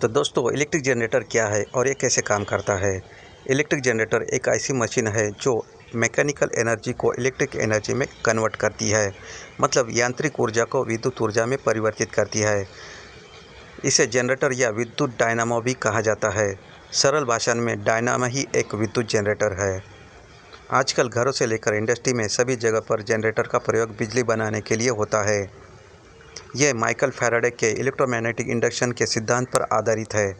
तो दोस्तों electric generator क्या है और ये कैसे काम करता है। इलेक्ट्रिक जनरेटर एक ऐसी मशीन है जो मैकेनिकल एनर्जी को इलेक्ट्रिक एनर्जी में कन्वर्ट करती है, मतलब यांत्रिक ऊर्जा को विद्युत ऊर्जा में परिवर्तित करती है। इसे जनरेटर या विद्युत डायनामो भी कहा जाता है। सरल भाषा में डायनामो ही एक विद्युत जनरेटर है। आजकल घरों से लेकर इंडस्ट्री में सभी जगह पर जनरेटर का प्रयोग बिजली बनाने के लिए होता है। यह माइकल फैराडे के इलेक्ट्रोमैग्नेटिक इंडक्शन के सिद्धांत पर आधारित है।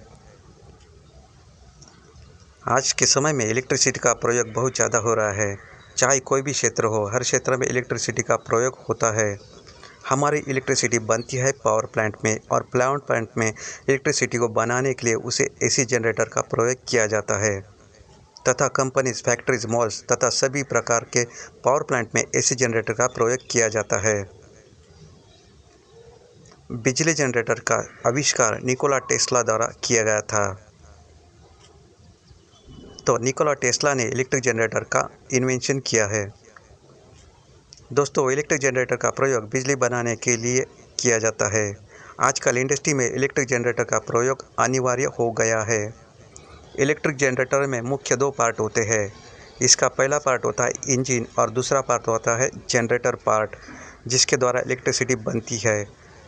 आज के समय में इलेक्ट्रिसिटी का प्रयोग बहुत ज़्यादा हो रहा है। चाहे कोई भी क्षेत्र हो, हर क्षेत्र में इलेक्ट्रिसिटी का प्रयोग होता है। हमारी इलेक्ट्रिसिटी बनती है पावर प्लांट में, और पावर प्लांट में इलेक्ट्रिसिटी को बनाने के लिए उसे एसी जनरेटर का प्रयोग किया जाता है तथा कंपनीज, फैक्ट्रीज, मॉल्स तथा सभी प्रकार के पावर प्लांट में एसी जनरेटर का प्रयोग किया जाता है। बिजली जनरेटर का आविष्कार निकोला टेस्ला द्वारा किया गया था। तो निकोला टेस्ला ने इलेक्ट्रिक जनरेटर का इन्वेंशन किया है। दोस्तों, इलेक्ट्रिक जनरेटर का प्रयोग बिजली बनाने के लिए किया जाता है। आजकल इंडस्ट्री में इलेक्ट्रिक जनरेटर का प्रयोग अनिवार्य हो गया है। इलेक्ट्रिक जनरेटर में मुख्य दो पार्ट होते हैं। इसका पहला पार्ट होता है इंजन और दूसरा पार्ट होता है जनरेटर पार्ट, जिसके द्वारा इलेक्ट्रिसिटी बनती है।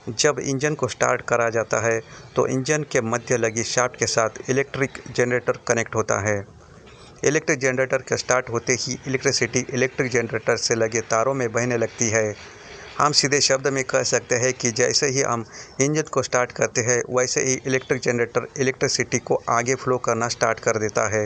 जब इंजन को स्टार्ट करा जाता है तो इंजन के मध्य लगी शाफ्ट के साथ इलेक्ट्रिक जनरेटर कनेक्ट होता है। इलेक्ट्रिक जनरेटर के स्टार्ट होते ही इलेक्ट्रिसिटी इलेक्ट्रिक जनरेटर से लगे तारों में बहने लगती है। हम सीधे शब्द में कह सकते हैं कि जैसे ही हम इंजन को स्टार्ट करते हैं, वैसे ही इलेक्ट्रिक जनरेटर इलेक्ट्रिसिटी को आगे फ्लो करना स्टार्ट कर देता है।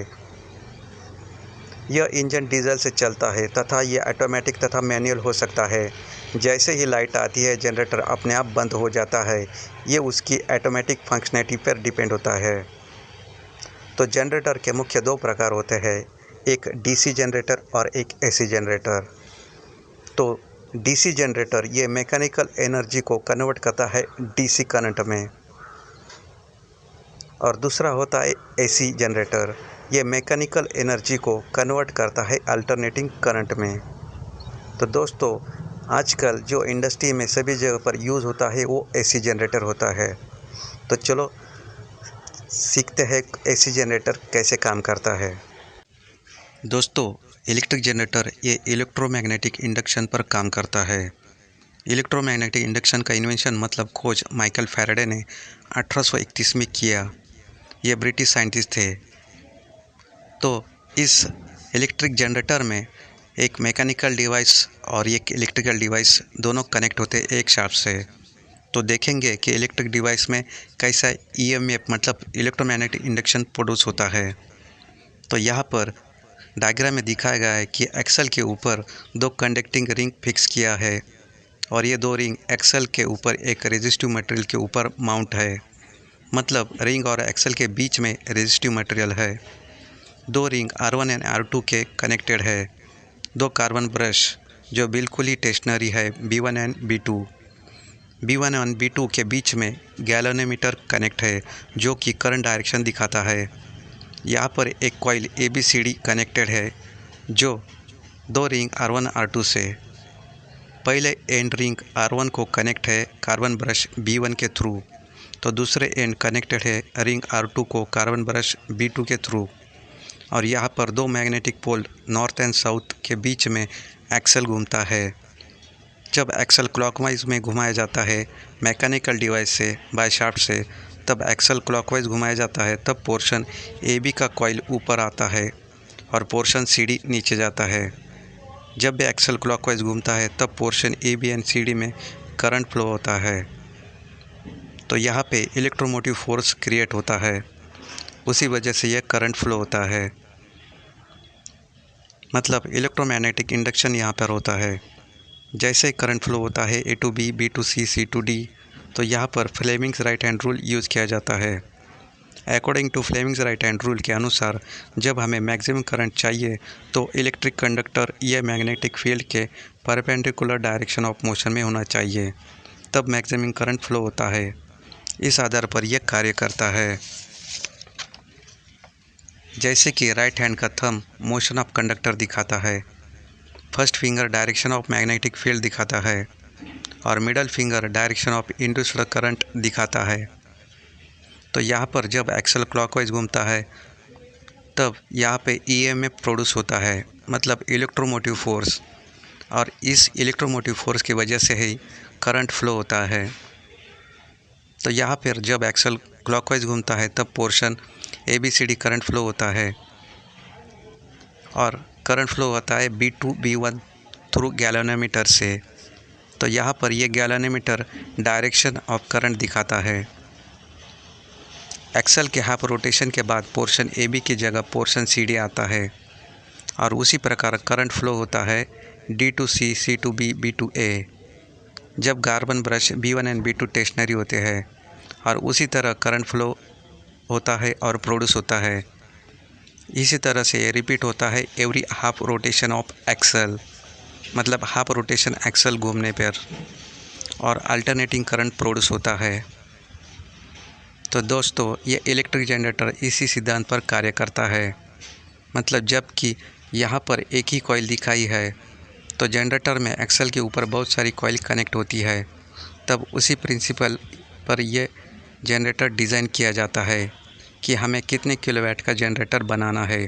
यह इंजन डीजल से चलता है तथा यह ऑटोमेटिक तथा मैनुअल हो सकता है। जैसे ही लाइट आती है, जनरेटर अपने आप बंद हो जाता है। ये उसकी ऑटोमेटिक फंक्शनैलिटी पर डिपेंड होता है। तो जनरेटर के मुख्य दो प्रकार होते हैं, एक डीसी जनरेटर और एक एसी जनरेटर। तो डीसी जनरेटर ये मैकेनिकल एनर्जी को कन्वर्ट करता है डीसी करंट में, और दूसरा होता है एसी जनरेटर। ये मैकेनिकल एनर्जी को कन्वर्ट करता है अल्टरनेटिंग करंट में। तो दोस्तों, आजकल जो इंडस्ट्री में सभी जगह पर यूज़ होता है वो एसी जनरेटर होता है। तो चलो सीखते हैं एसी जनरेटर कैसे काम करता है। दोस्तों, इलेक्ट्रिक जनरेटर ये इलेक्ट्रोमैग्नेटिक इंडक्शन पर काम करता है। इलेक्ट्रोमैग्नेटिक इंडक्शन का इन्वेंशन मतलब खोज माइकल फैराडे ने 1831 में किया। ये ब्रिटिश साइंटिस्ट थे। तो इस इलेक्ट्रिक जनरेटर में एक मैकेनिकल डिवाइस और एक इलेक्ट्रिकल डिवाइस दोनों कनेक्ट होते एक शाफ्ट से। तो देखेंगे कि इलेक्ट्रिक डिवाइस में कैसा ईएमएफ मतलब इलेक्ट्रोमैग्नेटिक इंडक्शन प्रोड्यूस होता है। तो यहाँ पर डायग्राम में दिखाया गया है कि एक्सल के ऊपर दो कंडक्टिंग रिंग फिक्स किया है, और ये दो रिंग एक्सल के ऊपर एक रेजिस्टिव मटेरियल के ऊपर माउंट है, मतलब रिंग और एक्सल के बीच में रेजिस्टिव मटेरियल है। दो रिंग R1 एंड R2 के कनेक्टेड है। दो कार्बन ब्रश जो बिल्कुल ही स्टेशनरी है, B1 एंड B2। B1 और B2 के बीच में गैल्वेनोमीटर कनेक्ट है जो कि करंट डायरेक्शन दिखाता है। यहाँ पर एक कॉइल ABCD कनेक्टेड है जो दो रिंग R1 R2 से। पहले एंड रिंग R1 को कनेक्ट है कार्बन ब्रश B1 के थ्रू, तो दूसरे एंड कनेक्टेड है रिंग R2 को कार्बन ब्रश B2 के थ्रू। और यहाँ पर दो magnetic pole north and south के बीच में एक्सल घूमता है। जब एक्सल क्लॉकवाइज में घुमाया जाता है मैकेनिकल डिवाइस से बाय शाफ्ट से, तब एक्सल क्लॉकवाइज घुमाया जाता है, तब पोर्शन AB का कॉइल ऊपर आता है और पोर्शन CD नीचे जाता है। जब भी एक्सल क्लॉकवाइज घूमता है तब पोर्शन AB एंड CD में करंट फ्लो होता है। तो यहाँ पे इलेक्ट्रोमोटिव फोर्स क्रिएट होता है, उसी वजह से यह करंट फ्लो होता है। मतलब इलेक्ट्रोमैग्नेटिक इंडक्शन यहाँ पर होता है। जैसे करंट फ्लो होता है A to B, B to C, C to D, तो यहाँ पर Fleming's right hand rule use किया जाता है। According to Fleming's right hand rule के अनुसार, जब हमें मैक्सिमम करंट चाहिए तो इलेक्ट्रिक कंडक्टर या मैग्नेटिक फील्ड के परपेंडिकुलर डायरेक्शन ऑफ मोशन में होना चाहिए, तब मैक्सिमम करंट फ्लो होता है। इस आधार पर यह कार्य करता है। जैसे कि राइट हैंड का थंब मोशन ऑफ कंडक्टर दिखाता है, first finger direction of magnetic field दिखाता है, और middle finger direction of induced current दिखाता है। तो यहाँ पर जब एक्सल क्लॉकवाइज घूमता है तब यहाँ पे EMF प्रोड्यूस होता है, मतलब इलेक्ट्रोमोटिव फोर्स, और इस इलेक्ट्रोमोटिव फोर्स की वजह से ही करंट फ्लो होता है। तो यहाँ पर जब एक्सल क्लॉकवाइज घूमता है तब पोर्शन ABCD करंट फ्लो होता है, और करंट फ्लो होता है B2 B1 थ्रू गैल्वेनोमीटर से। तो यहाँ पर ये गैल्वेनोमीटर डायरेक्शन ऑफ करंट दिखाता है। एक्सल के हाफ रोटेशन के बाद पोर्शन AB की जगह पोर्शन CD आता है, और उसी प्रकार करंट फ्लो होता है D to C, C to B, B to A, जब carbon brush B1 and B2 stationary होते हैं, और उसी तरह करंट फ्लो होता है और प्रोड्यूस होता है। इसी तरह से ये रिपीट होता है every half rotation of axle, मतलब हाफ रोटेशन एक्सल घूमने पर, और अल्टरनेटिंग करंट प्रोड्यूस होता है। तो दोस्तों, ये इलेक्ट्रिक जनरेटर इसी सिद्धांत पर कार्य करता है, मतलब जबकि यहाँ पर एक ही कॉइल दिखाई है तो जनरेटर में एक्सल के ऊपर बहुत सारी कॉइल कनेक्ट होती है, तब उसी प्रिंसिपल पर यह जनरेटर डिज़ाइन किया जाता है कि हमें कितने किलोवाट का जनरेटर बनाना है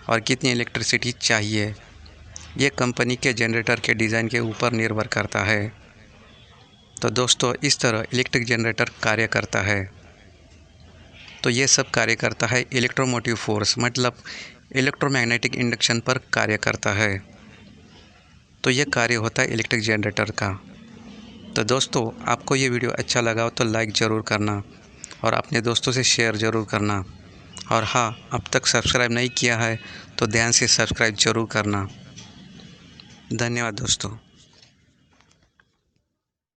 और कितनी इलेक्ट्रिसिटी चाहिए। ये कंपनी के जनरेटर के डिज़ाइन के ऊपर निर्भर करता है। तो दोस्तों, इस तरह इलेक्ट्रिक जनरेटर कार्य करता है। तो ये सब कार्य करता है इलेक्ट्रोमोटिव फोर्स, मतलब इलेक्ट्रोमैग्नेटिक इंडक्शन पर कार्य करता है। तो ये कार्य होता है इलेक्ट्रिक जनरेटर का। तो दोस्तों, आपको ये वीडियो अच्छा लगा हो तो लाइक ज़रूर करना और अपने दोस्तों से शेयर ज़रूर करना, और हाँ, अब तक सब्सक्राइब नहीं किया है तो ध्यान से सब्सक्राइब ज़रूर करना। धन्यवाद दोस्तों।